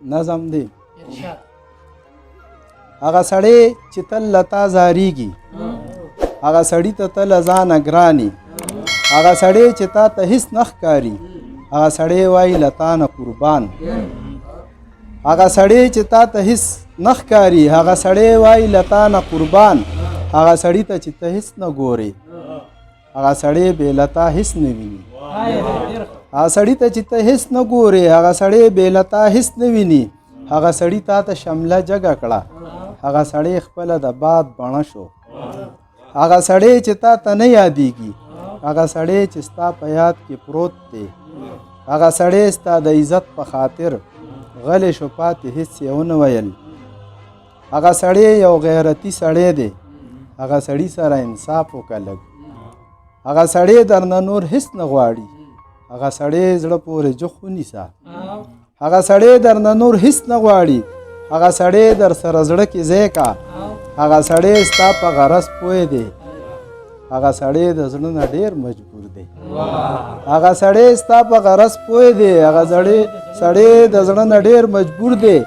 نظم دی هغه سړی چې تل لتا زاریږي هغه سړی ته تل ځانه ګراني هغه سړی چې تا ته هیڅ نه ښکاري هغه سړی وایي لتا نه قربان هغه سړی چې تا ته هیڅ نه ښکاري هغه سړی وایي لتا نه قربان هغه سړی ته چې ته هیڅ نه ګورې هغه سړی بې لتا هیڅ نه ویني هغه سړی ته چې ته هیڅ نه ګورې هغه سړی بې لتا هیڅ نه ویني هغه سړی تا ته شمله جګه کړه هغه سړی خپله د باد بڼه شو هغه سړی چې تا ته نه یادېږي هغه سړی چې ستا په یاد کې پروت دی هغه سړی ستا د عزت په خاطر غلی شو پاتې هیڅ یې ونه ویل هغه سړی یو غیرتي سړی دی هغه سړي سره انصاف وکړه لږ هغه سړی درنه نور هیڅ نه غواړي هغه سړی زړه پورې جوخ ونیسه هغه سړی درنه نور هیڅ نه غواړي هغه سړی در سره زړه کې ځای کا هغه سړی ستا په غرض پوه دی هغه سړی د زړه نه ډېر مجبور دی هغه سړی ستا په غرض پوه دی هغه سړی د زړه نه ډېر مجبور دی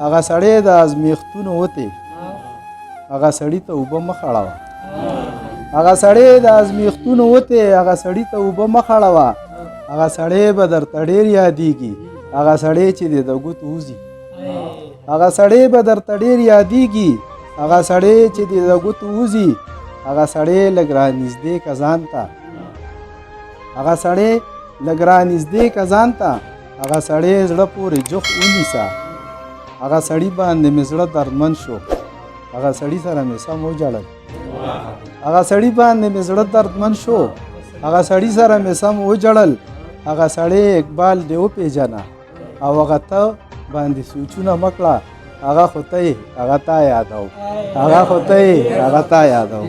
هغه سړی د ازمیښتونو وتی هغه سړی ته اوبه مه خړوه هغه سړی د ازمیښتونو وتی هغه سړی ته اوبه مه خړوه هغه سړی به درته ډېر یادېږي هغه سړی چې دی د ګوتو وځي هغه سړی به درته ډېر یادېږي هغه سړی چې دی د ګوتو وځي هغه سړی لږ رانږدې که ځان ته هغه سړی لږ رانږدې که ځان ته هغه سړی زړه پورې جوخ ونیسه هغه سړي باندې مې زړه دردمن شو هغه سړي سره مې سم وجړل هغه سړي باندې مې زړه دردمن شو هغه سړي سره مې سم وجړل هغه سړی اقبال دې وپېژنه او هغه ته باندې سوچونه مه کړه هغه خو ته یې هغه تا یادو هغه خو ته یې هغه تا یادو